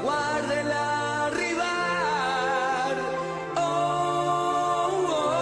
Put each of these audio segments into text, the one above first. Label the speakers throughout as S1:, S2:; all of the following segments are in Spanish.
S1: aguarda el arribar. Oh, oh, oh,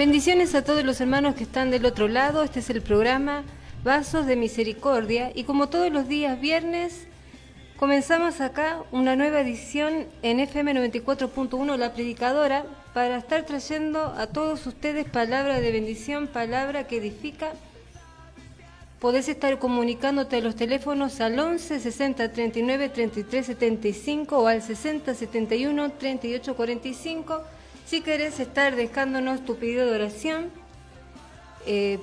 S2: Bendiciones a todos los hermanos que están del otro lado. Este es el programa Vasos de Misericordia y como todos los días viernes comenzamos acá una nueva edición en FM 94.1 La Predicadora para estar trayendo a todos ustedes palabra de bendición, palabra que edifica. Podés estar comunicándote a los teléfonos al 11 60 39 33 75 o al 60 71 38 45. Si querés estar dejándonos tu pedido de oración,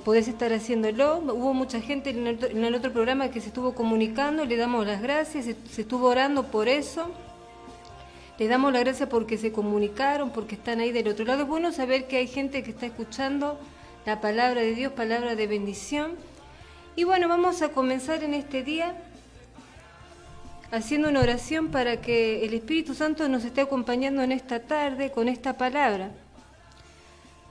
S2: podés estar haciéndolo. Hubo mucha gente en el otro programa que se estuvo comunicando, le damos las gracias, se estuvo orando por eso. Le damos las gracias porque se comunicaron, porque están ahí del otro lado. Es bueno saber que hay gente que está escuchando la palabra de Dios, palabra de bendición. Y bueno, vamos a comenzar en este día haciendo una oración para que el Espíritu Santo nos esté acompañando en esta tarde con esta palabra.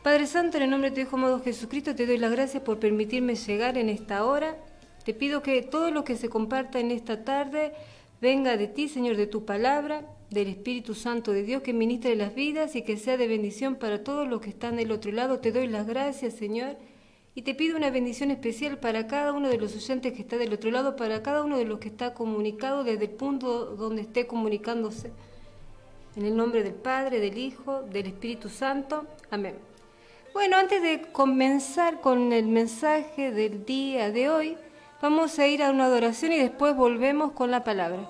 S2: Padre Santo, en el nombre de tu Hijo amado Jesucristo, te doy las gracias por permitirme llegar en esta hora. Te pido que todo lo que se comparta en esta tarde venga de ti, Señor, de tu palabra, del Espíritu Santo de Dios, que ministre las vidas y que sea de bendición para todos los que están del otro lado. Te doy las gracias, Señor. Y te pido una bendición especial para cada uno de los oyentes que está del otro lado, para cada uno de los que está comunicado desde el punto donde esté comunicándose. En el nombre del Padre, del Hijo, del Espíritu Santo. Amén. Bueno, antes de comenzar con el mensaje del día de hoy, vamos a ir a una adoración y después volvemos con la palabra.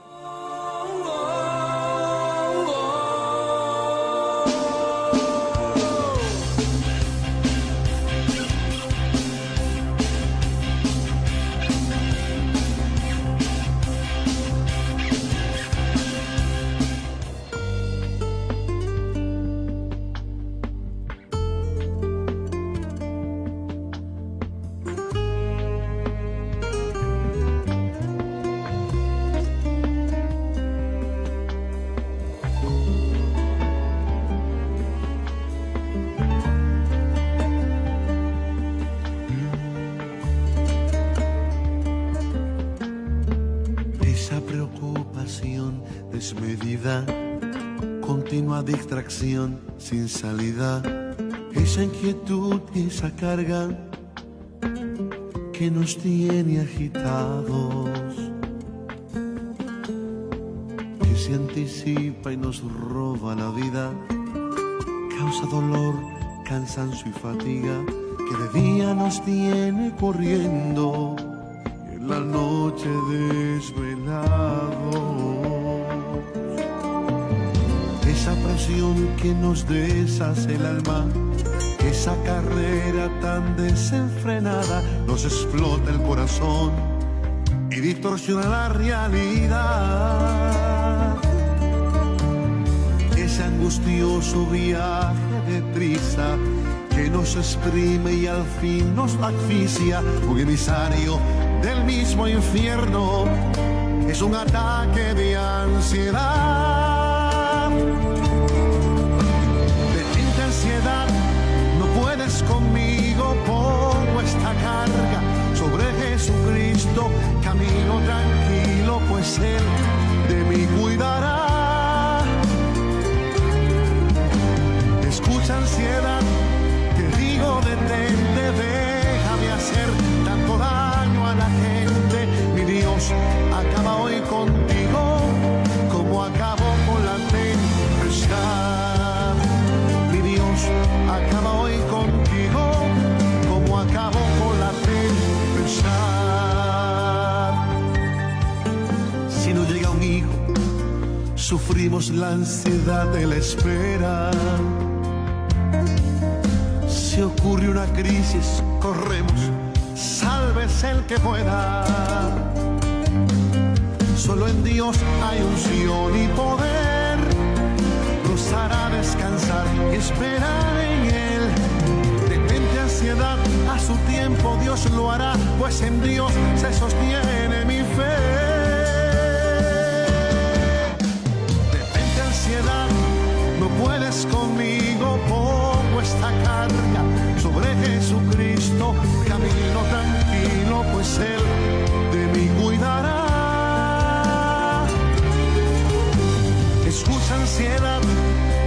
S3: Desmedida, continua distracción sin salida, esa inquietud y esa carga que nos tiene agitados, que se anticipa y nos roba la vida, causa dolor, cansancio y fatiga, que de día nos tiene corriendo, en la noche desvelados. Esa presión que nos deshace el alma, esa carrera tan desenfrenada, nos explota el corazón y distorsiona la realidad. Ese angustioso viaje de prisa que nos exprime y al fin nos asfixia, un emisario del mismo infierno, es un ataque de ansiedad. Detente ansiedad, no puedes conmigo, pongo esta carga sobre Jesucristo, camino tranquilo, pues Él de mí cuidará. Escucha ansiedad, te digo detente, déjame hacer tanto daño a la gente, mi Dios acaba hoy contigo, como acabó con la tempestad. Mi Dios acaba hoy contigo, como acabó con la tempestad. Si no llega un hijo, sufrimos la ansiedad de la espera. Si ocurre una crisis, corremos, sálvese el que pueda. Solo en Dios hay unción y poder, nos hará descansar y esperar en Él. Detente ansiedad, a su tiempo Dios lo hará, pues en Dios se sostiene mi fe. Detente ansiedad, no puedes conmigo, pongo esta carga sobre Jesucristo, camino tranquilo, pues Él de mí cuidará. Escucha ansiedad,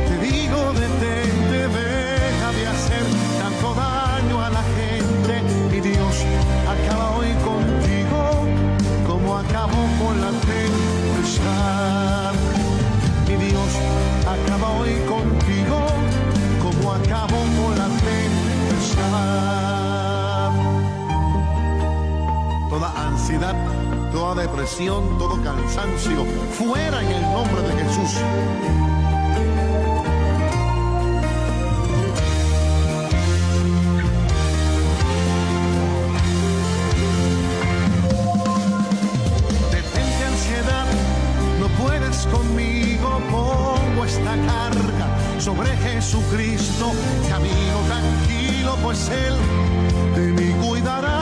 S3: te digo detente, deja de hacer tanto daño a la gente, mi Dios acaba hoy contigo, como acabó con la tempestad. Mi Dios acaba hoy contigo, como acabó con la tempestad. Toda ansiedad, toda depresión, todo cansancio, fuera en el nombre de Jesús. Detente ansiedad, no puedes conmigo, pongo esta carga sobre Jesucristo, camino tranquilo, pues Él de mí cuidará.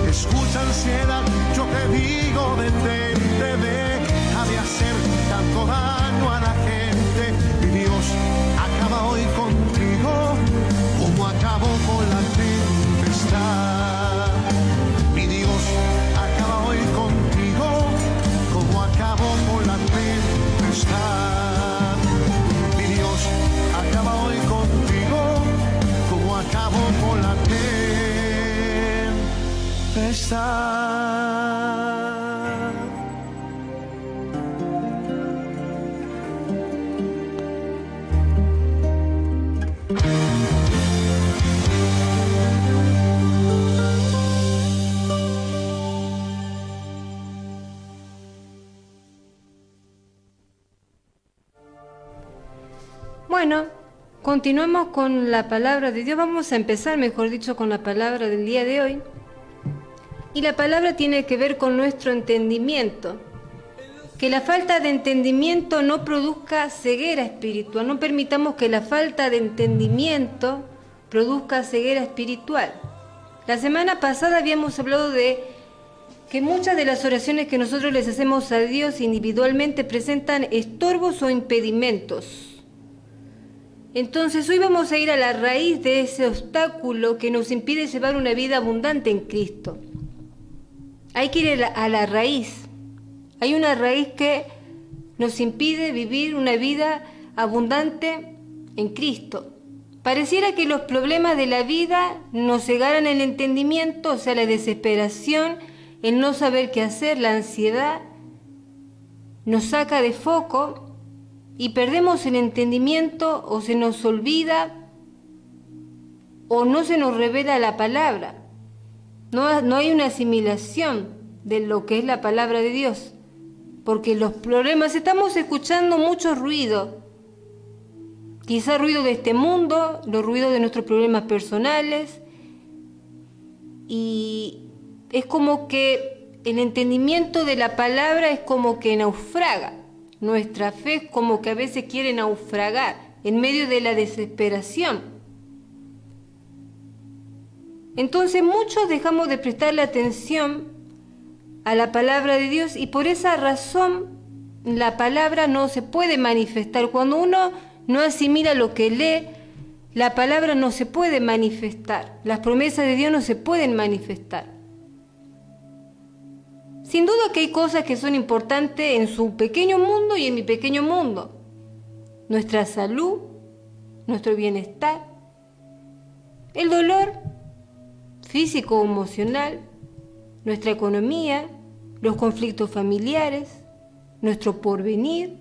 S3: Escucha ansiedad, yo te digo detente, deja de hacer tanto daño a la gente, mi Dios acaba hoy contigo, como acabó con la tempestad. Mi Dios acaba hoy contigo, como acabó con la tempestad. Mi Dios acaba hoy contigo, como acabó con la tempestad.
S2: Bueno, continuamos con la palabra de Dios. Vamos a empezar, mejor dicho, con la palabra del día de hoy. Y la palabra tiene que ver con nuestro entendimiento. Que la falta de entendimiento no produzca ceguera espiritual. No permitamos que la falta de entendimiento produzca ceguera espiritual. La semana pasada habíamos hablado de que muchas de las oraciones que nosotros les hacemos a Dios individualmente presentan estorbos o impedimentos. Entonces hoy vamos a ir a la raíz de ese obstáculo que nos impide llevar una vida abundante en Cristo. Hay que ir a la raíz. Hay una raíz que nos impide vivir una vida abundante en Cristo. Pareciera que los problemas de la vida nos cegaran el entendimiento, o sea, la desesperación, el no saber qué hacer, la ansiedad, nos saca de foco y perdemos el entendimiento o se nos olvida o no se nos revela la palabra. No hay una asimilación de lo que es la palabra de Dios, porque los problemas, estamos escuchando mucho ruido, quizá ruido de este mundo, los ruidos de nuestros problemas personales, y es como que el entendimiento de la palabra es como que naufraga. Nuestra fe es como que a veces quiere naufragar en medio de la desesperación. Entonces muchos dejamos de prestarle atención a la palabra de Dios y por esa razón la palabra no se puede manifestar. Cuando uno no asimila lo que lee, la palabra no se puede manifestar. Las promesas de Dios no se pueden manifestar. Sin duda que hay cosas que son importantes en su pequeño mundo y en mi pequeño mundo. Nuestra salud, nuestro bienestar, el dolor físico o emocional, nuestra economía, los conflictos familiares, nuestro porvenir.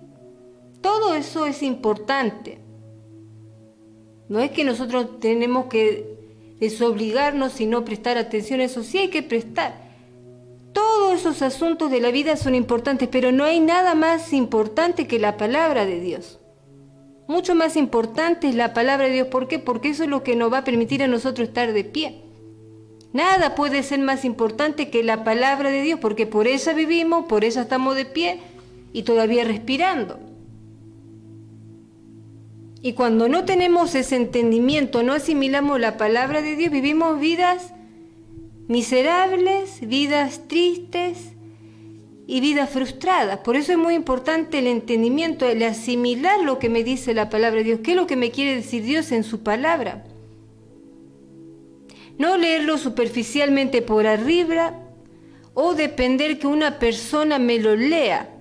S2: Todo eso es importante. No es que nosotros tenemos que desobligarnos y no prestar atención, eso sí hay que prestar. Todos esos asuntos de la vida son importantes, pero no hay nada más importante que la palabra de Dios. Mucho más importante es la palabra de Dios. ¿Por qué? Porque eso es lo que nos va a permitir a nosotros estar de pie. Nada puede ser más importante que la palabra de Dios, porque por ella vivimos, por ella estamos de pie y todavía respirando. Y cuando no tenemos ese entendimiento, no asimilamos la palabra de Dios, vivimos vidas miserables, vidas tristes y vidas frustradas. Por eso es muy importante el entendimiento, el asimilar lo que me dice la palabra de Dios. ¿Qué es lo que me quiere decir Dios en su palabra? No leerlo superficialmente por arriba o depender que una persona me lo lea.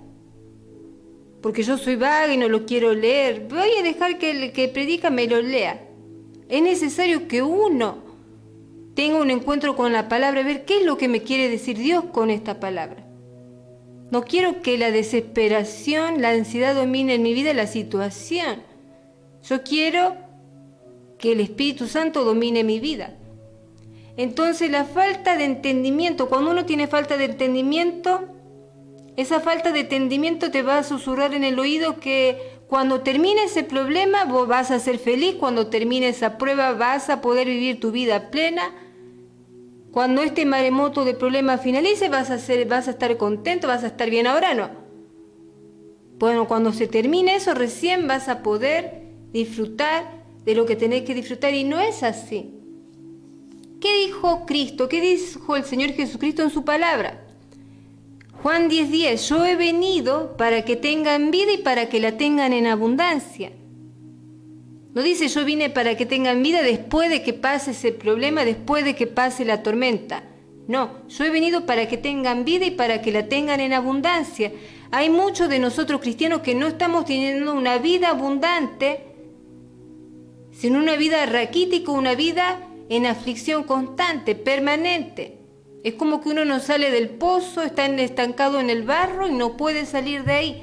S2: Porque yo soy vaga y no lo quiero leer. Voy a dejar que el que predica me lo lea. Es necesario que uno tenga un encuentro con la palabra, ver qué es lo que me quiere decir Dios con esta palabra. No quiero que la desesperación, la ansiedad domine en mi vida la situación. Yo quiero que el Espíritu Santo domine mi vida. Entonces la falta de entendimiento, cuando uno tiene falta de entendimiento, esa falta de entendimiento te va a susurrar en el oído que cuando termine ese problema vos vas a ser feliz, cuando termine esa prueba vas a poder vivir tu vida plena, cuando este maremoto de problemas finalice vas a estar contento, vas a estar bien. Ahora no. Bueno, cuando se termine eso recién vas a poder disfrutar de lo que tenés que disfrutar y no es así. ¿Qué dijo Cristo? ¿Qué dijo el Señor Jesucristo en su palabra? Juan 10:10, yo he venido para que tengan vida y para que la tengan en abundancia. No dice yo vine para que tengan vida después de que pase ese problema, después de que pase la tormenta. No, yo he venido para que tengan vida y para que la tengan en abundancia. Hay muchos de nosotros cristianos que no estamos teniendo una vida abundante, sino una vida raquítica, una vida en aflicción constante, permanente. Es como que uno no sale del pozo, está estancado en el barro y no puede salir de ahí.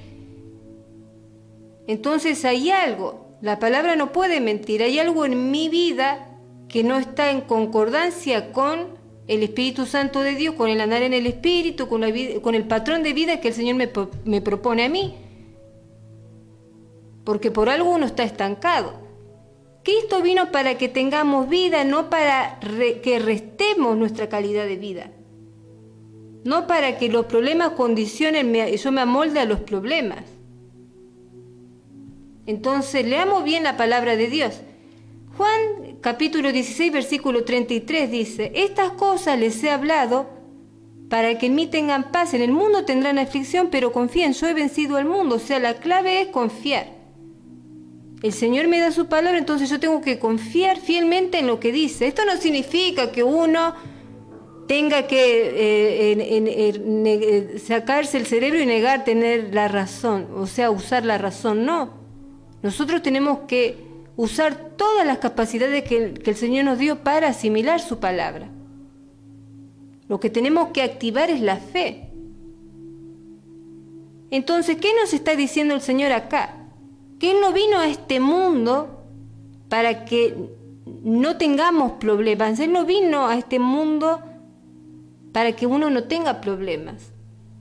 S2: Entonces hay algo, la palabra no puede mentir, hay algo en mi vida que no está en concordancia con el Espíritu Santo de Dios, con el andar en el Espíritu, con el patrón de vida que el Señor me propone a mí. porque por algo uno está estancado. Cristo vino para que tengamos vida, no para que restemos nuestra calidad de vida. No para que los problemas condicionen, yo me amolde a los problemas. Entonces, leamos bien la palabra de Dios. Juan capítulo 16, versículo 33 dice: estas cosas les he hablado para que en mí tengan paz. En el mundo tendrán aflicción, pero confíen, yo he vencido al mundo. O sea, la clave es confiar. El Señor me da su palabra, entonces yo tengo que confiar fielmente en lo que dice. Esto no significa que uno tenga que sacarse el cerebro y negar tener la razón, o sea, usar la razón. No. Nosotros tenemos que usar todas las capacidades que el Señor nos dio para asimilar su palabra. Lo que tenemos que activar es la fe. Entonces, ¿qué nos está diciendo el Señor acá? Que Él no vino a este mundo para que no tengamos problemas. Él no vino a este mundo para que uno no tenga problemas.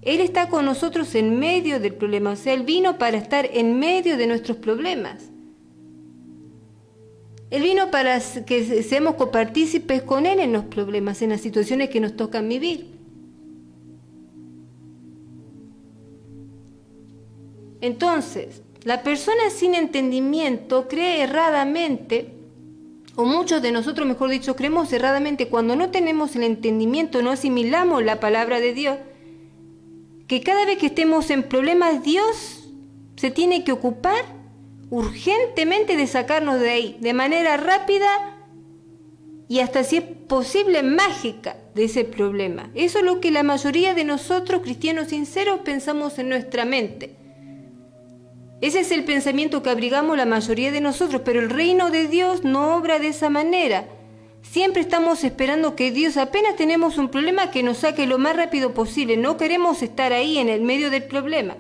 S2: Él está con nosotros en medio del problema. O sea, Él vino para estar en medio de nuestros problemas. Él vino para que seamos copartícipes con Él en los problemas, en las situaciones que nos tocan vivir. Entonces, la persona sin entendimiento cree erradamente, o muchos de nosotros, mejor dicho, creemos erradamente cuando no tenemos el entendimiento, no asimilamos la palabra de Dios, que cada vez que estemos en problemas, Dios se tiene que ocupar urgentemente de sacarnos de ahí, de manera rápida y hasta si es posible mágica de ese problema. Eso es lo que la mayoría de nosotros, cristianos sinceros, pensamos en nuestra mente. Ese es el pensamiento que abrigamos la mayoría de nosotros, pero el reino de Dios no obra de esa manera. Siempre estamos esperando que Dios, apenas tenemos un problema, que nos saque lo más rápido posible. No queremos estar ahí en el medio del problema.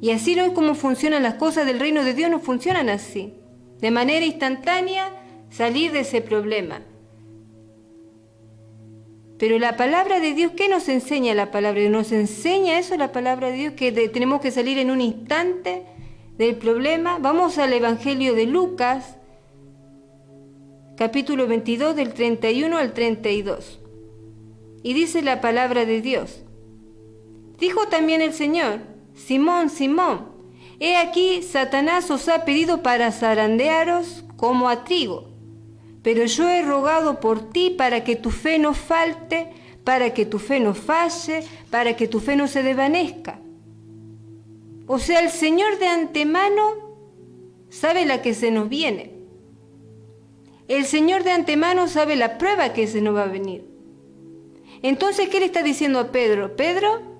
S2: Y así no es como funcionan las cosas del reino de Dios, no funcionan así. De manera instantánea, salir de ese problema. Pero la palabra de Dios, ¿qué nos enseña la palabra de Dios? Nos enseña eso la palabra de Dios, que tenemos que salir en un instante del problema. Vamos al Evangelio de Lucas, capítulo 22, del 31 al 32. Y dice la palabra de Dios: dijo también el Señor: Simón, Simón, he aquí Satanás os ha pedido para zarandearos como a trigo. Pero yo he rogado por ti para que tu fe no falte, para que tu fe no falle, para que tu fe no se desvanezca. O sea, el Señor de antemano sabe la que se nos viene. El Señor de antemano sabe la prueba que se nos va a venir. Entonces, ¿qué le está diciendo a Pedro? Pedro,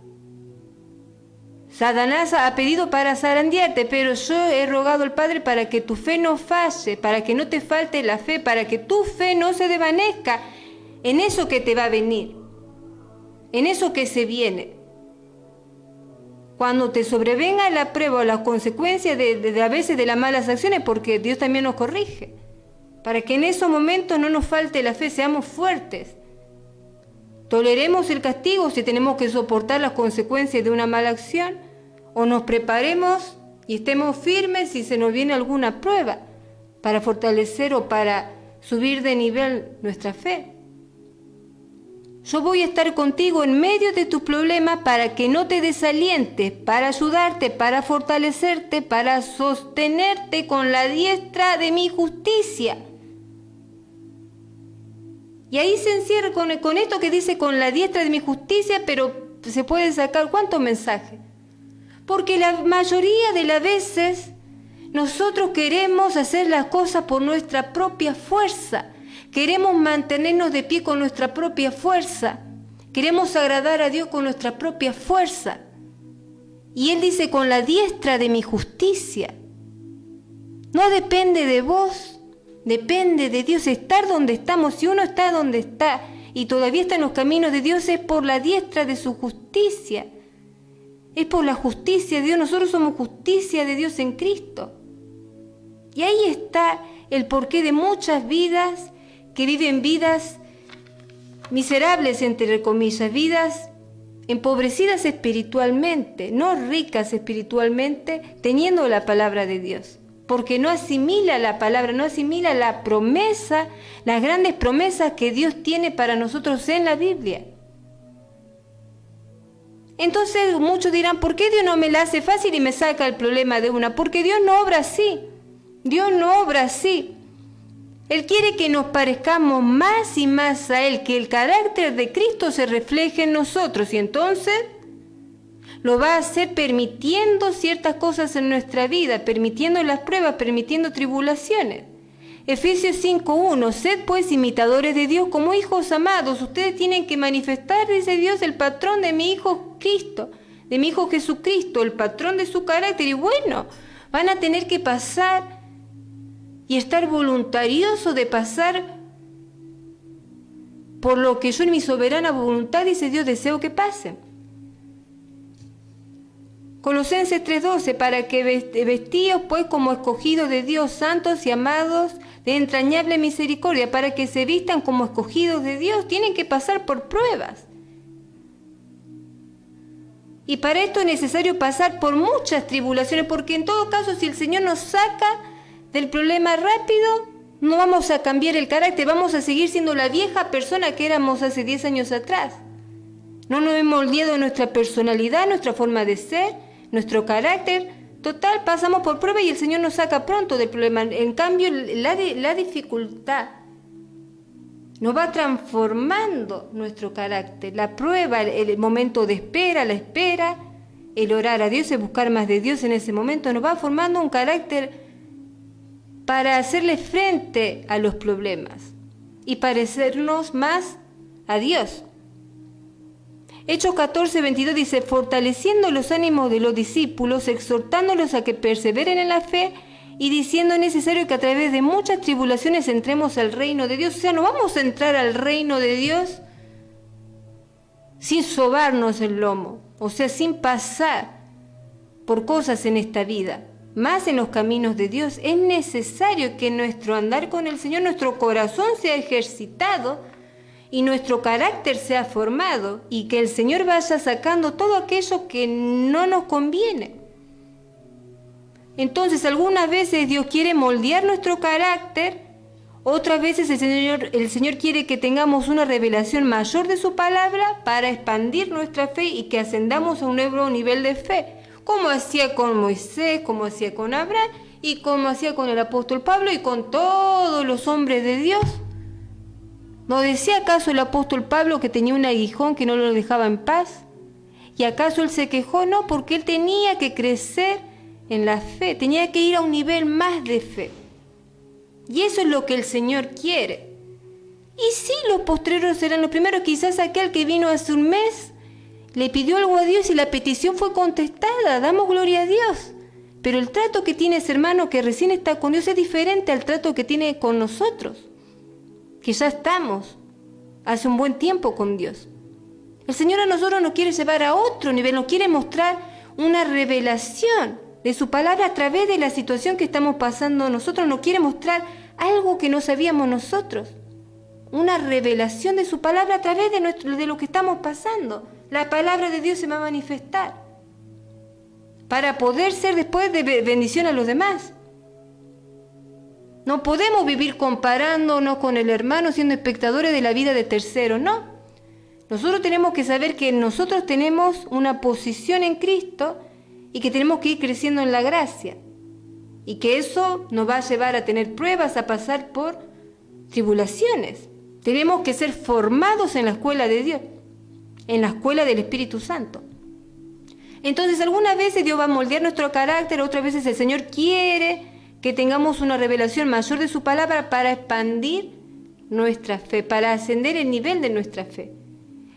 S2: Satanás ha pedido para zarandearte, pero yo he rogado al Padre para que tu fe no falle, para que no te falte la fe, para que tu fe no se desvanezca en eso que te va a venir, en eso que se viene. Cuando te sobrevenga la prueba o las consecuencias de a veces de las malas acciones, porque Dios también nos corrige, para que en esos momentos no nos falte la fe, seamos fuertes. Toleremos el castigo si tenemos que soportar las consecuencias de una mala acción, o nos preparemos y estemos firmes si se nos viene alguna prueba para fortalecer o para subir de nivel nuestra fe. Yo voy a estar contigo en medio de tus problemas para que no te desalientes, para ayudarte, para fortalecerte, para sostenerte con la diestra de mi justicia. Y ahí se encierra con esto que dice con la diestra de mi justicia, pero se puede sacar ¿cuántos mensajes? Porque la mayoría de las veces nosotros queremos hacer las cosas por nuestra propia fuerza. Queremos mantenernos de pie con nuestra propia fuerza. Queremos agradar a Dios con nuestra propia fuerza. Y Él dice con la diestra de mi justicia. No depende de vos. Depende de Dios estar donde estamos. Si uno está donde está y todavía está en los caminos de Dios, es por la diestra de su justicia. Es por la justicia de Dios. Nosotros somos justicia de Dios en Cristo. Y ahí está el porqué de muchas vidas que viven vidas miserables, entre comillas, vidas empobrecidas espiritualmente, no ricas espiritualmente, teniendo la palabra de Dios. Porque no asimila la palabra, no asimila la promesa, las grandes promesas que Dios tiene para nosotros en la Biblia. Entonces muchos dirán, ¿por qué Dios no me la hace fácil y me saca el problema de una? Porque Dios no obra así. Dios no obra así. Él quiere que nos parezcamos más y más a Él, que el carácter de Cristo se refleje en nosotros, y entonces lo va a hacer permitiendo ciertas cosas en nuestra vida, permitiendo las pruebas, permitiendo tribulaciones. Efesios 5:1, sed pues imitadores de Dios como hijos amados. Ustedes tienen que manifestar, dice Dios, el patrón de mi Hijo Cristo, de mi Hijo Jesucristo, el patrón de su carácter. Y bueno, van a tener que pasar y estar voluntariosos de pasar por lo que yo en mi soberana voluntad, dice Dios, deseo que pasen. Colosenses 3:12, para que vestíos pues como escogidos de Dios, santos y amados de entrañable misericordia, para que se vistan como escogidos de Dios, tienen que pasar por pruebas. Y para esto es necesario pasar por muchas tribulaciones, porque en todo caso, si el Señor nos saca del problema rápido, no vamos a cambiar el carácter, vamos a seguir siendo la vieja persona que éramos hace 10 años atrás. No nos hemos moldeado nuestra personalidad, nuestra forma de ser, nuestro carácter. Total, pasamos por prueba y el Señor nos saca pronto del problema. En cambio, la dificultad nos va transformando nuestro carácter. La prueba, el momento de espera, la espera, el orar a Dios, el buscar más de Dios en ese momento, nos va formando un carácter para hacerle frente a los problemas y parecernos más a Dios. Hechos 14:22 dice, fortaleciendo los ánimos de los discípulos, exhortándolos a que perseveren en la fe y diciendo es necesario que a través de muchas tribulaciones entremos al reino de Dios. O sea, no vamos a entrar al reino de Dios sin sobarnos el lomo, o sea, sin pasar por cosas en esta vida, más en los caminos de Dios. Es necesario que nuestro andar con el Señor, nuestro corazón sea ejercitado y nuestro carácter sea formado, y que el Señor vaya sacando todo aquello que no nos conviene. Entonces, algunas veces Dios quiere moldear nuestro carácter, otras veces el Señor quiere que tengamos una revelación mayor de su palabra para expandir nuestra fe y que ascendamos a un nuevo nivel de fe, como hacía con Moisés, como hacía con Abraham y como hacía con el apóstol Pablo y con todos los hombres de Dios. ¿No decía acaso el apóstol Pablo que tenía un aguijón que no lo dejaba en paz? ¿Y acaso él se quejó? No, porque él tenía que crecer en la fe, tenía que ir a un nivel más de fe. Y eso es lo que el Señor quiere. Y sí, los postreros serán los primeros. Quizás aquel que vino hace un mes le pidió algo a Dios y la petición fue contestada. Damos gloria a Dios. Pero el trato que tiene ese hermano que recién está con Dios es diferente al trato que tiene con nosotros, que ya estamos hace un buen tiempo con Dios. El Señor a nosotros nos quiere llevar a otro nivel, nos quiere mostrar una revelación de su palabra a través de la situación que estamos pasando nosotros. Nos quiere mostrar algo que no sabíamos nosotros, una revelación de su palabra a través de lo que estamos pasando. La palabra de Dios se va a manifestar para poder ser después de bendición a los demás. No podemos vivir comparándonos con el hermano, siendo espectadores de la vida de terceros, no. Nosotros tenemos que saber que nosotros tenemos una posición en Cristo y que tenemos que ir creciendo en la gracia. Y que eso nos va a llevar a tener pruebas, a pasar por tribulaciones. Tenemos que ser formados en la escuela de Dios, en la escuela del Espíritu Santo. Entonces, algunas veces Dios va a moldear nuestro carácter, otras veces el Señor quiere que tengamos una revelación mayor de su palabra para expandir nuestra fe, para ascender el nivel de nuestra fe.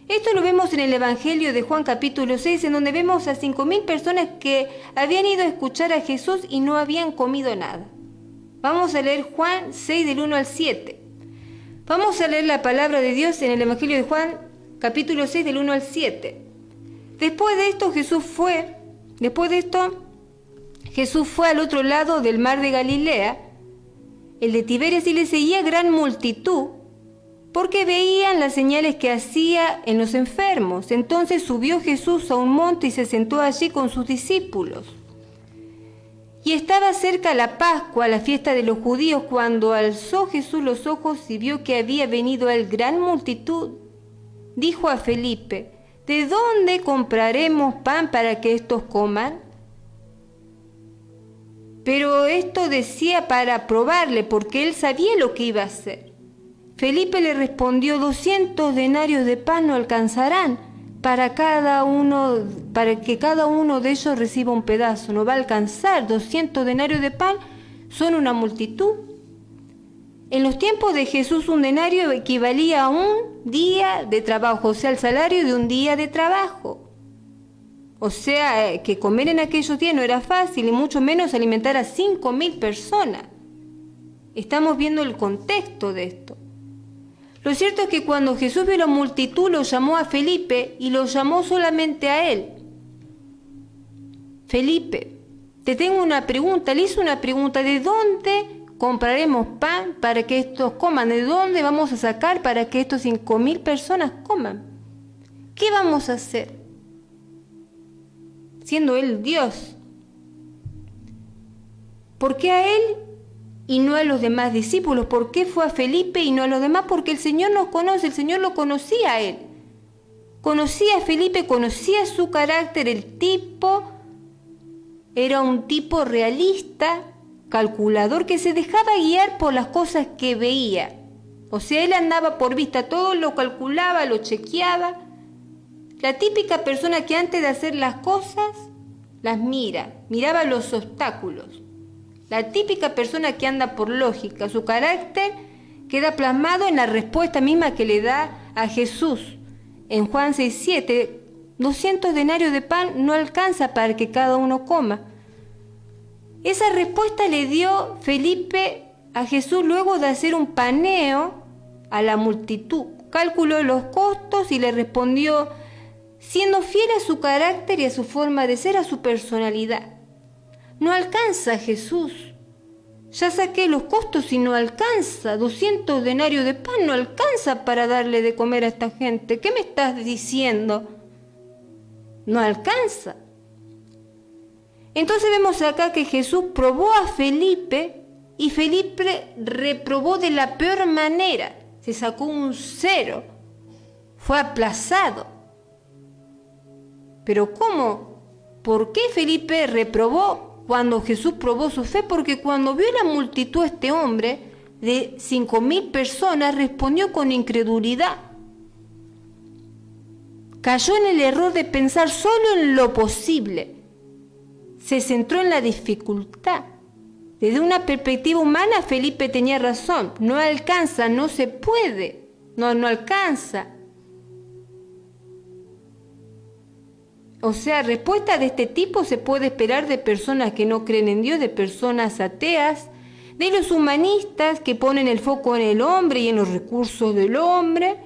S2: Esto lo vemos en el Evangelio de Juan capítulo 6, en donde vemos a 5.000 personas que habían ido a escuchar a Jesús y no habían comido nada. Vamos a leer Juan 6 del 1 al 7. Vamos a leer la palabra de Dios en el Evangelio de Juan capítulo 6 del 1 al 7. Después de esto Jesús fue al otro lado del mar de Galilea, el de Tiberias, y le seguía gran multitud, porque veían las señales que hacía en los enfermos. Entonces subió Jesús a un monte y se sentó allí con sus discípulos. Y estaba cerca la Pascua, la fiesta de los judíos, cuando alzó Jesús los ojos y vio que había venido a él gran multitud. Dijo a Felipe: ¿de dónde compraremos pan para que éstos coman? Pero esto decía para probarle, porque él sabía lo que iba a hacer. Felipe le respondió: 200 denarios de pan no alcanzarán para que cada uno de ellos reciba un pedazo. No va a alcanzar. 200 denarios de pan son una multitud. En los tiempos de Jesús, un denario equivalía a un día de trabajo, o sea, el salario de un día de trabajo. O sea, que comer en aquellos días no era fácil, y mucho menos alimentar a 5.000 personas. Estamos viendo el contexto de esto. Lo cierto es que cuando Jesús vio la multitud, lo llamó a Felipe y lo llamó solamente a él. Felipe, te tengo una pregunta. Le hizo una pregunta: ¿de dónde compraremos pan para que estos coman? ¿De dónde vamos a sacar para que estos 5.000 personas coman? ¿Qué vamos a hacer? Siendo él Dios. ¿Por qué a él y no a los demás discípulos? ¿Por qué fue a Felipe y no a los demás? Porque el Señor nos conoce, el Señor lo conocía a él. Conocía a Felipe, conocía su carácter, el tipo era un tipo realista, calculador, que se dejaba guiar por las cosas que veía. O sea, él andaba por vista, todo lo calculaba, lo chequeaba. La típica persona que antes de hacer las cosas, las miraba los obstáculos. La típica persona que anda por lógica, su carácter queda plasmado en la respuesta misma que le da a Jesús. En Juan 6:7, 200 denarios de pan no alcanza para que cada uno coma. Esa respuesta le dio Felipe a Jesús luego de hacer un paneo a la multitud. Calculó los costos y le respondió, siendo fiel a su carácter y a su forma de ser, a su personalidad. No alcanza, Jesús. Ya saqué los costos y no alcanza. 200 denarios de pan no alcanza para darle de comer a esta gente. ¿Qué me estás diciendo? No alcanza. Entonces vemos acá que Jesús probó a Felipe y Felipe reprobó de la peor manera. Se sacó un 0. Fue aplazado. ¿Pero cómo? ¿Por qué Felipe reprobó cuando Jesús probó su fe? Porque cuando vio la multitud, este hombre de 5.000 personas respondió con incredulidad. Cayó en el error de pensar solo en lo posible. Se centró en la dificultad. Desde una perspectiva humana, Felipe tenía razón. No alcanza, no se puede. No alcanza. O sea, respuesta de este tipo se puede esperar de personas que no creen en Dios, de personas ateas, de los humanistas que ponen el foco en el hombre y en los recursos del hombre.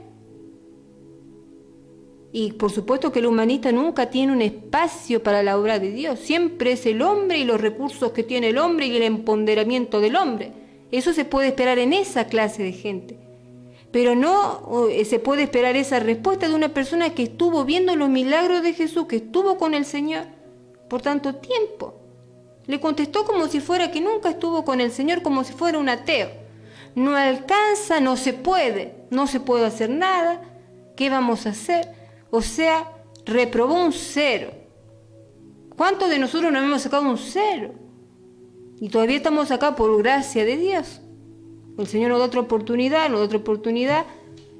S2: Y por supuesto que el humanista nunca tiene un espacio para la obra de Dios. Siempre es el hombre y los recursos que tiene el hombre y el empoderamiento del hombre. Eso se puede esperar en esa clase de gente. Pero no se puede esperar esa respuesta de una persona que estuvo viendo los milagros de Jesús, que estuvo con el Señor por tanto tiempo. Le contestó como si fuera que nunca estuvo con el Señor, como si fuera un ateo. No alcanza, no se puede hacer nada. ¿Qué vamos a hacer? O sea, reprobó un 0. ¿Cuántos de nosotros nos hemos sacado un 0? Y todavía estamos acá por gracia de Dios. El Señor nos da otra oportunidad,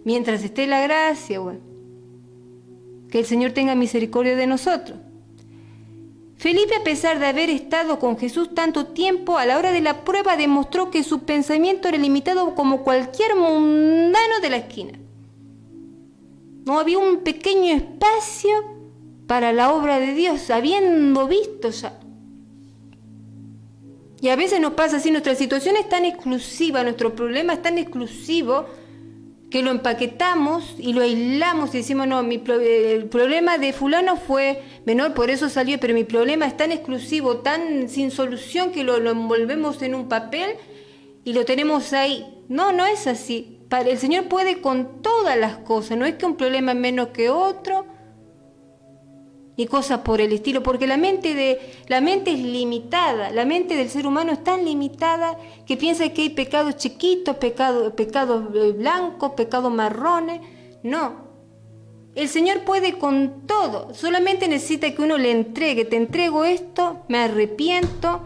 S2: mientras esté la gracia, bueno. Que el Señor tenga misericordia de nosotros. Felipe, a pesar de haber estado con Jesús tanto tiempo, a la hora de la prueba demostró que su pensamiento era limitado como cualquier mundano de la esquina. No había un pequeño espacio para la obra de Dios, habiendo visto ya. Y a veces nos pasa así, nuestra situación es tan exclusiva, nuestro problema es tan exclusivo, que lo empaquetamos y lo aislamos y decimos, no, el problema de fulano fue menor, por eso salió, pero mi problema es tan exclusivo, tan sin solución, que lo envolvemos en un papel y lo tenemos ahí. No, no es así. el Señor puede con todas las cosas, no es que un problema es menos que otro, ni cosas por el estilo, porque la mente es limitada, la mente del ser humano es tan limitada que piensa que hay pecados chiquitos, pecados blancos, pecados marrones. No, el Señor puede con todo, solamente necesita que uno le entregue, te entrego esto, me arrepiento,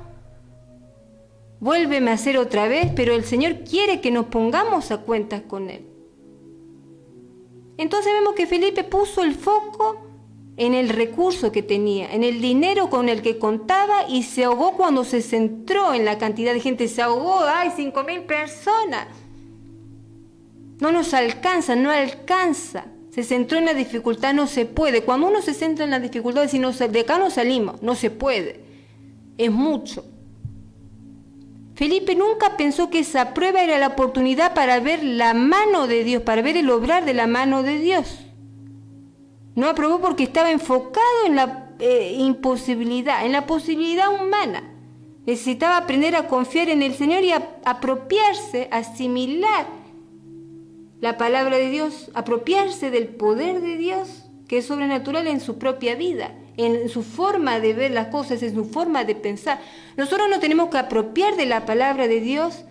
S2: vuélveme a hacer otra vez, pero el Señor quiere que nos pongamos a cuentas con Él. Entonces vemos que Felipe puso el foco en el recurso que tenía, en el dinero con el que contaba, y se ahogó cuando se centró en la cantidad de gente. Se ahogó, ¡ay, 5.000 personas! No nos alcanza, no alcanza. Se centró en la dificultad, no se puede. Cuando uno se centra en la dificultad, si no, de acá no salimos, no se puede. Es mucho. Felipe nunca pensó que esa prueba era la oportunidad para ver la mano de Dios, para ver el obrar de la mano de Dios. No aprobó porque estaba enfocado en la imposibilidad, en la posibilidad humana. Necesitaba aprender a confiar en el Señor y apropiarse, asimilar la palabra de Dios, apropiarse del poder de Dios, que es sobrenatural en su propia vida, en su forma de ver las cosas, en su forma de pensar. Nosotros nos tenemos que apropiar de la palabra de Dios,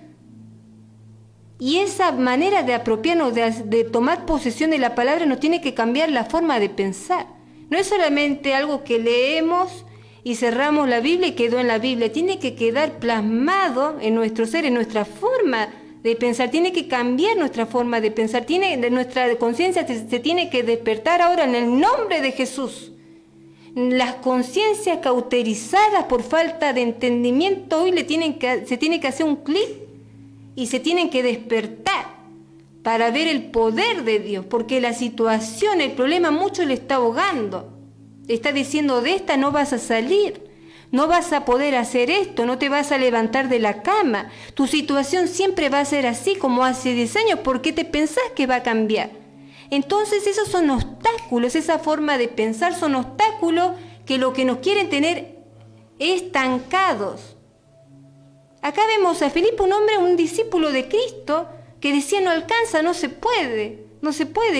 S2: y esa manera de apropiarnos, de tomar posesión de la palabra, nos tiene que cambiar la forma de pensar. No es solamente algo que leemos y cerramos la Biblia y quedó en la Biblia. Tiene que quedar plasmado en nuestro ser, en nuestra forma de pensar. Tiene que cambiar nuestra forma de pensar. Nuestra conciencia se tiene que despertar ahora en el nombre de Jesús. Las conciencias cauterizadas por falta de entendimiento hoy se tiene que hacer un clic y se tienen que despertar para ver el poder de Dios, porque la situación, el problema, mucho le está ahogando. Le está diciendo, de esta no vas a salir, no vas a poder hacer esto, no te vas a levantar de la cama. Tu situación siempre va a ser así como hace 10 años. ¿Por qué te pensás que va a cambiar? Entonces esos son obstáculos, esa forma de pensar son obstáculos que lo que nos quieren tener estancados. Acá vemos a Felipe, un hombre, un discípulo de Cristo, que decía, no alcanza, no se puede,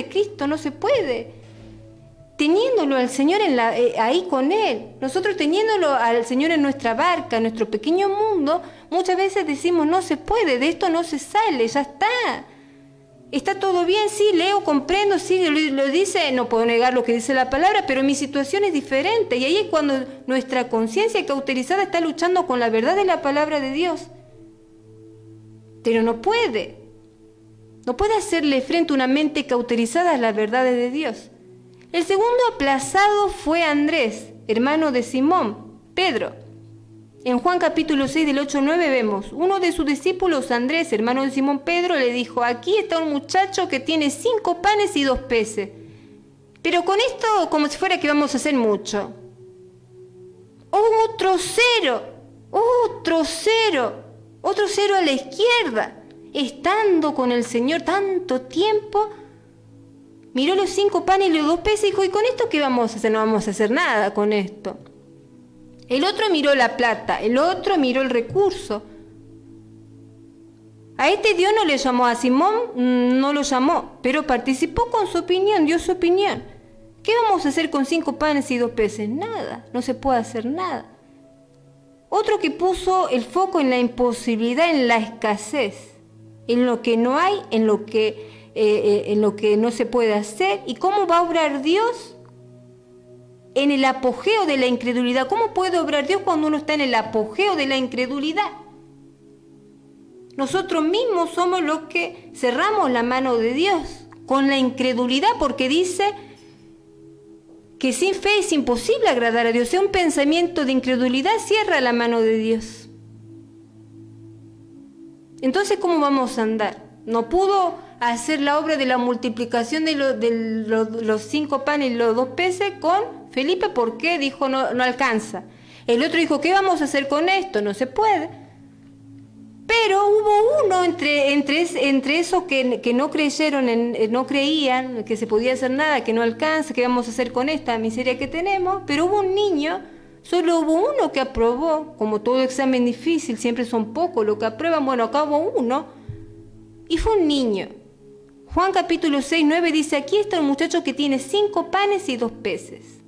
S2: Cristo, no se puede. Teniéndolo al Señor ahí con Él, nosotros teniéndolo al Señor en nuestra barca, en nuestro pequeño mundo, muchas veces decimos, no se puede, de esto no se sale, ya está. Está todo bien, sí, leo, comprendo, sí, lo dice, no puedo negar lo que dice la palabra, pero mi situación es diferente. Y ahí es cuando nuestra conciencia cauterizada está luchando con la verdad de la palabra de Dios. Pero no puede hacerle frente a una mente cauterizada a las verdades de Dios. El segundo aplazado fue Andrés, hermano de Simón, Pedro. En Juan capítulo 6 del 8 al 9 vemos, uno de sus discípulos, Andrés, hermano de Simón Pedro, le dijo, aquí está un muchacho que tiene 5 panes y 2 peces. Pero con esto como si fuera que vamos a hacer mucho. Otro cero a la izquierda. Estando con el Señor tanto tiempo, miró los 5 panes y los 2 peces y dijo, ¿y con esto qué vamos a hacer? No vamos a hacer nada con esto. El otro miró la plata, el otro miró el recurso. A este Dios no le llamó, a Simón no lo llamó, pero participó con su opinión, dio su opinión. ¿Qué vamos a hacer con 5 panes y 2 peces? Nada, no se puede hacer nada. Otro que puso el foco en la imposibilidad, en la escasez, en lo que no hay, en lo que no se puede hacer. ¿Y cómo va a obrar Dios? En el apogeo de la incredulidad. ¿Cómo puede obrar Dios cuando uno está en el apogeo de la incredulidad? Nosotros mismos somos los que cerramos la mano de Dios con la incredulidad, porque dice que sin fe es imposible agradar a Dios. O sea, un pensamiento de incredulidad cierra la mano de Dios. Entonces, ¿cómo vamos a andar? No pudo hacer la obra de la multiplicación de los 5 panes y los 2 peces con Felipe, porque dijo no alcanza. El otro dijo, ¿qué vamos a hacer con esto? No se puede. Pero hubo uno entre esos que no creyeron, no creían que se podía hacer nada, que no alcanza, ¿qué vamos a hacer con esta miseria que tenemos? Pero hubo un niño, solo hubo uno que aprobó. Como todo examen difícil, siempre son pocos los que aprueban. Bueno, acá hubo uno, y fue un niño. Juan capítulo 6, 9 dice, aquí está un muchacho que tiene 5 panes y 2 peces.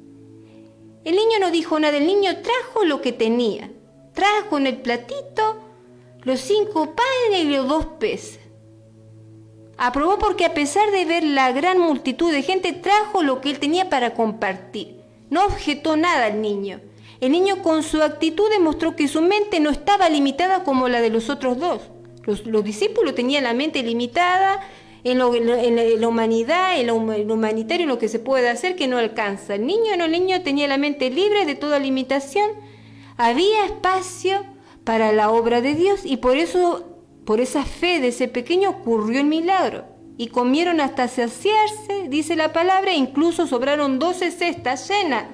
S2: El niño no dijo nada, el niño trajo lo que tenía. Trajo en el platito los 5 panes y los 2 peces. Aprobó porque a pesar de ver la gran multitud de gente, trajo lo que él tenía para compartir. No objetó nada al niño. El niño con su actitud demostró que su mente no estaba limitada como la de los otros dos. Los discípulos tenían la mente limitada en la humanidad, en lo humanitario, en lo que se puede hacer que no alcanza. El niño tenía la mente libre de toda limitación. Había espacio para la obra de Dios y por eso, por esa fe de ese pequeño ocurrió el milagro. Y comieron hasta saciarse, dice la palabra, e incluso sobraron 12 cestas llenas.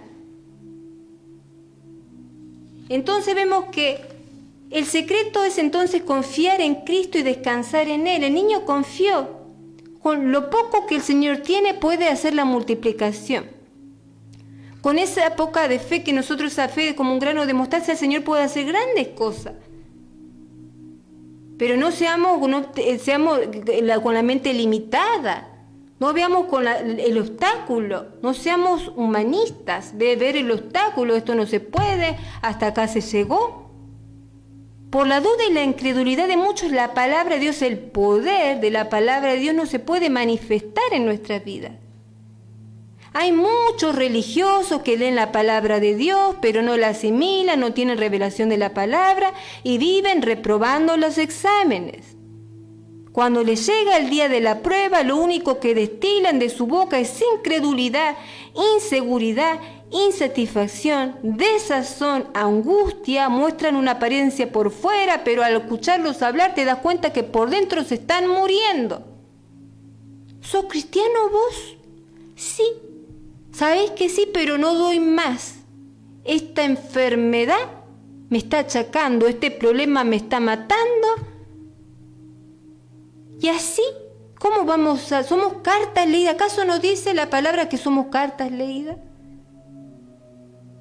S2: Entonces vemos que el secreto es entonces confiar en Cristo y descansar en Él. El niño confió. Con lo poco que el Señor tiene puede hacer la multiplicación. Con esa poca de fe que nosotros, esa fe como un grano de mostaza, el Señor puede hacer grandes cosas. Pero no seamos con la mente limitada. No veamos con el obstáculo. No seamos humanistas de ver el obstáculo. Esto no se puede. Hasta acá se llegó. Por la duda y la incredulidad de muchos, la palabra de Dios, el poder de la palabra de Dios no se puede manifestar en nuestra vida. Hay muchos religiosos que leen la palabra de Dios, pero no la asimilan, no tienen revelación de la palabra y viven reprobando los exámenes. Cuando les llega el día de la prueba, lo único que destilan de su boca es incredulidad, inseguridad, insatisfacción, desazón, angustia. Muestran una apariencia por fuera, pero al escucharlos hablar te das cuenta que por dentro se están muriendo. ¿Sos cristiano vos? Sí. ¿Sabéis que sí, pero no doy más? Esta enfermedad me está achacando, este problema me está matando. Y así, ¿cómo vamos a...? ¿Somos cartas leídas? ¿Acaso no dice la palabra que somos cartas leídas?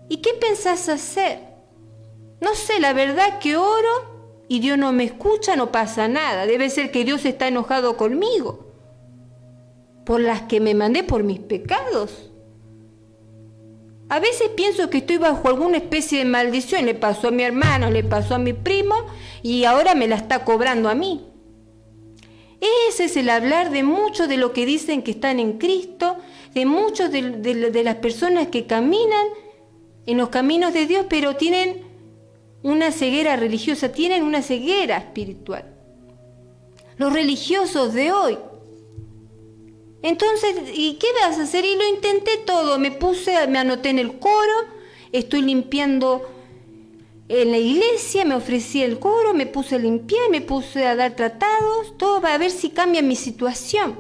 S2: ¿Y qué pensás hacer? No sé, la verdad que oro y Dios no me escucha, no pasa nada. Debe ser que Dios está enojado conmigo por las que me mandé por mis pecados. A veces pienso que estoy bajo alguna especie de maldición. Le pasó a mi hermano, le pasó a mi primo y ahora me la está cobrando a mí. Ese es el hablar de muchos de los que dicen que están en Cristo, de muchos de las personas que caminan en los caminos de Dios, pero tienen una ceguera religiosa, tienen una ceguera espiritual. Los religiosos de hoy. Entonces, ¿y qué vas a hacer? Y lo intenté todo, me anoté en el coro, estoy limpiando en la iglesia, me ofrecí el coro, me puse a limpiar, me puse a dar tratados, todo para ver si cambia mi situación.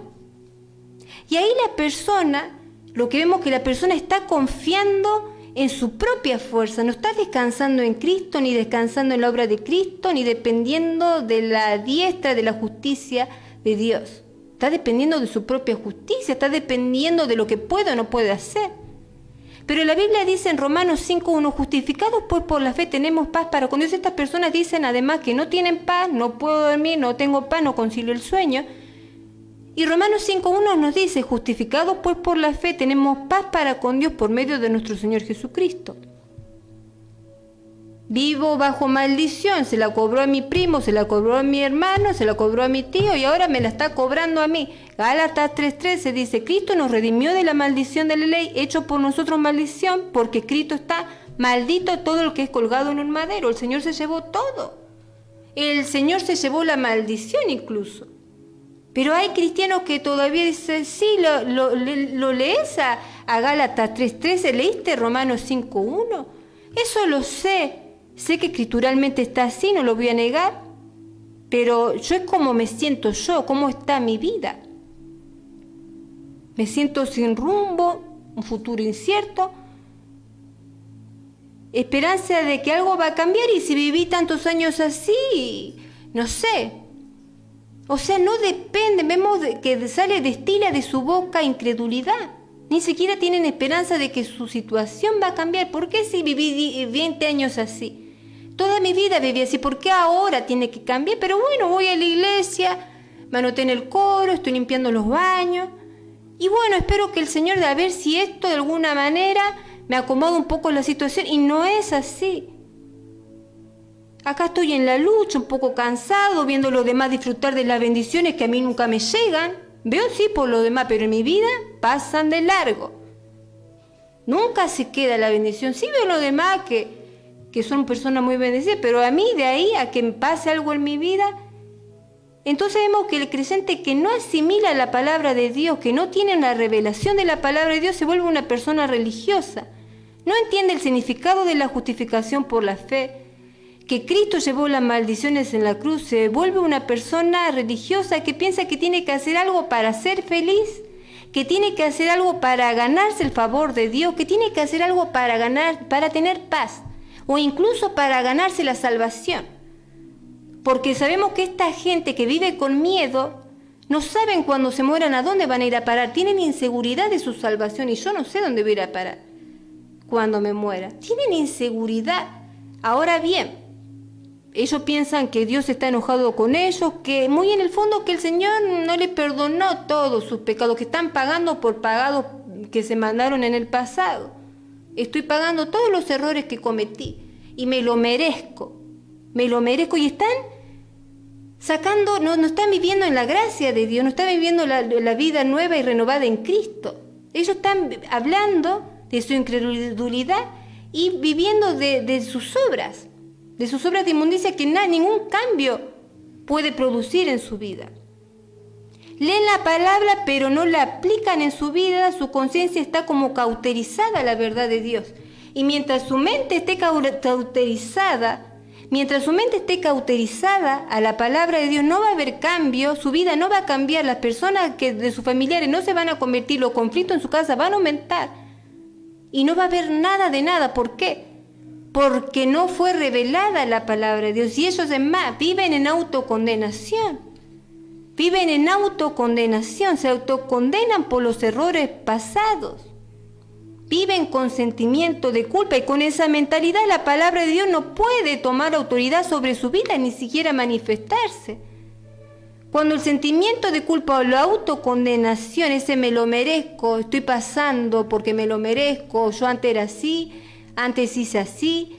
S2: Y ahí la persona, lo que vemos que la persona está confiando en su propia fuerza, no está descansando en Cristo, ni descansando en la obra de Cristo, ni dependiendo de la diestra de la justicia de Dios. Está dependiendo de su propia justicia, está dependiendo de lo que puede o no puede hacer. Pero la Biblia dice en Romanos 5:1, justificados pues por la fe tenemos paz para con Dios. Estas personas dicen además que no tienen paz, no puedo dormir, no tengo paz, no concilio el sueño. Y Romanos 5:1 nos dice, justificados pues por la fe tenemos paz para con Dios por medio de nuestro Señor Jesucristo. Vivo bajo maldición, se la cobró a mi primo, se la cobró a mi hermano, se la cobró a mi tío y ahora me la está cobrando a mí. Gálatas 3:13 dice, Cristo nos redimió de la maldición de la ley, hecho por nosotros maldición, porque Cristo está maldito todo lo que es colgado en un madero. El Señor se llevó todo. El Señor se llevó la maldición incluso. Pero hay cristianos que todavía dicen, sí, lo lees a Gálatas 3:13, ¿leíste Romanos 5:1? Eso lo sé. Sé que escrituralmente está así, no lo voy a negar, pero yo es como me siento yo, cómo está mi vida. Me siento sin rumbo, un futuro incierto, esperanza de que algo va a cambiar y si viví tantos años así, no sé. O sea, no depende, vemos que destila de su boca incredulidad. Ni siquiera tienen esperanza de que su situación va a cambiar. ¿Por qué si viví 20 años así? Toda mi vida viví así, ¿por qué ahora tiene que cambiar? Pero bueno, voy a la iglesia, me anoté en el coro, estoy limpiando los baños. Y bueno, espero que el Señor, a ver si esto de alguna manera me acomoda un poco la situación. Y no es así. Acá estoy en la lucha, un poco cansado, viendo a los demás disfrutar de las bendiciones que a mí nunca me llegan. Veo sí por lo demás, pero en mi vida pasan de largo. Nunca se queda la bendición. Sí veo a los demás que son personas muy bendecidas, pero a mí de ahí a que me pase algo en mi vida. Entonces vemos que el creyente que no asimila la palabra de Dios, que no tiene la revelación de la palabra de Dios, se vuelve una persona religiosa. No entiende el significado de la justificación por la fe, que Cristo llevó las maldiciones en la cruz. Se vuelve una persona religiosa que piensa que tiene que hacer algo para ser feliz, que tiene que hacer algo para ganarse el favor de Dios, que tiene que hacer algo para tener paz, o incluso para ganarse la salvación. Porque sabemos que esta gente que vive con miedo, no saben cuando se mueran a dónde van a ir a parar, tienen inseguridad de su salvación, y yo no sé dónde voy a ir a parar cuando me muera. Tienen inseguridad. Ahora bien, ellos piensan que Dios está enojado con ellos, que muy en el fondo que el Señor no les perdonó todos sus pecados, que están pagando por pagados que se mandaron en el pasado. Estoy pagando todos los errores que cometí y me lo merezco y están sacando, no están viviendo en la gracia de Dios, no están viviendo la vida nueva y renovada en Cristo. Ellos están hablando de su incredulidad y viviendo de sus obras de inmundicia que ningún cambio puede producir en su vida. Leen la palabra pero no la aplican en su vida, su conciencia está como cauterizada a la verdad de Dios. Y mientras su mente esté cauterizada a la palabra de Dios, no va a haber cambio, su vida no va a cambiar, las personas de sus familiares no se van a convertir, los conflictos en su casa van a aumentar y no va a haber nada de nada. ¿Por qué? Porque no fue revelada la palabra de Dios. Y ellos, es más, viven en autocondenación. Se autocondenan por los errores pasados. Viven con sentimiento de culpa y con esa mentalidad la palabra de Dios no puede tomar autoridad sobre su vida, ni siquiera manifestarse. Cuando el sentimiento de culpa o la autocondenación, ese me lo merezco, estoy pasando porque me lo merezco, yo antes era así, antes hice así.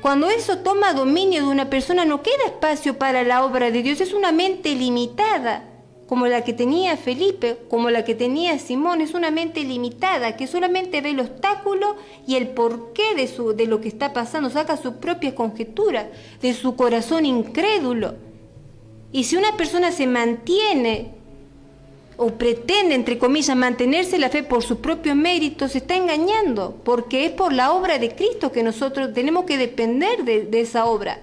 S2: Cuando eso toma dominio de una persona, no queda espacio para la obra de Dios. Es una mente limitada, como la que tenía Felipe, como la que tenía Simón. Es una mente limitada que solamente ve el obstáculo y el porqué de lo que está pasando. Saca sus propias conjeturas de su corazón incrédulo. Y si una persona se mantiene o pretende, entre comillas, mantenerse la fe por sus propios méritos, se está engañando, porque es por la obra de Cristo que nosotros tenemos que depender de esa obra.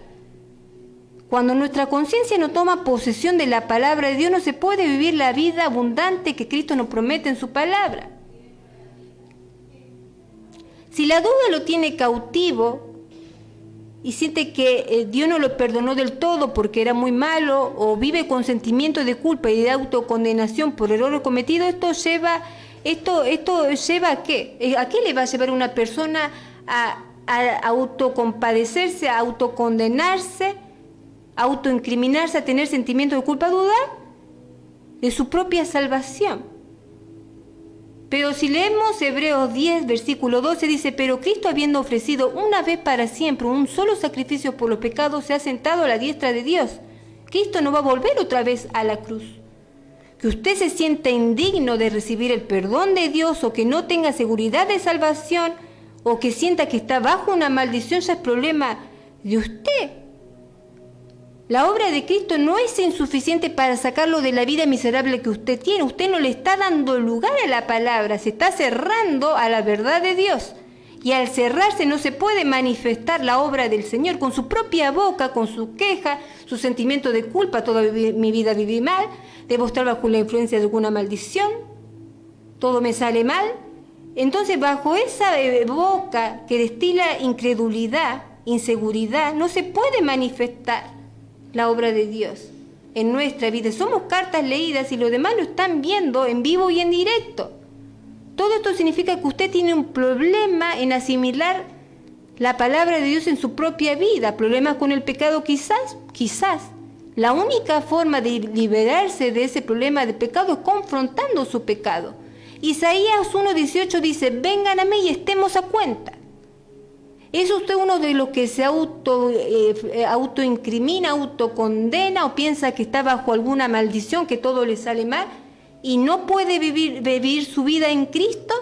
S2: Cuando nuestra conciencia no toma posesión de la palabra de Dios, no se puede vivir la vida abundante que Cristo nos promete en su palabra. Si la duda lo tiene cautivo y siente que Dios no lo perdonó del todo porque era muy malo, o vive con sentimiento de culpa y de autocondenación por errores cometidos, esto lleva ¿a qué? ¿A qué le va a llevar a una persona a autocompadecerse, a autocondenarse, a autoincriminarse, a tener sentimiento de culpa, a dudar de su propia salvación? Pero si leemos Hebreos 10, versículo 12, dice: pero Cristo, habiendo ofrecido una vez para siempre un solo sacrificio por los pecados, se ha sentado a la diestra de Dios. Cristo no va a volver otra vez a la cruz. Que usted se sienta indigno de recibir el perdón de Dios, o que no tenga seguridad de salvación, o que sienta que está bajo una maldición, ya es problema de usted. La obra de Cristo no es insuficiente para sacarlo de la vida miserable que usted tiene. Usted no le está dando lugar a la palabra, se está cerrando a la verdad de Dios. Y al cerrarse no se puede manifestar la obra del Señor con su propia boca, con su queja, su sentimiento de culpa. Toda mi vida viví mal, debo estar bajo la influencia de alguna maldición, todo me sale mal. Entonces, bajo esa boca que destila incredulidad, inseguridad, no se puede manifestar la obra de Dios en nuestra vida. Somos cartas leídas y los demás lo están viendo en vivo y en directo. Todo esto significa que usted tiene un problema en asimilar la palabra de Dios en su propia vida. Problemas con el pecado quizás. La única forma de liberarse de ese problema de pecado es confrontando su pecado. Isaías 1:18 dice, vengan a mí y estemos a cuenta. ¿Es usted uno de los que se autoincrimina, autocondena o piensa que está bajo alguna maldición, que todo le sale mal y no puede vivir su vida en Cristo?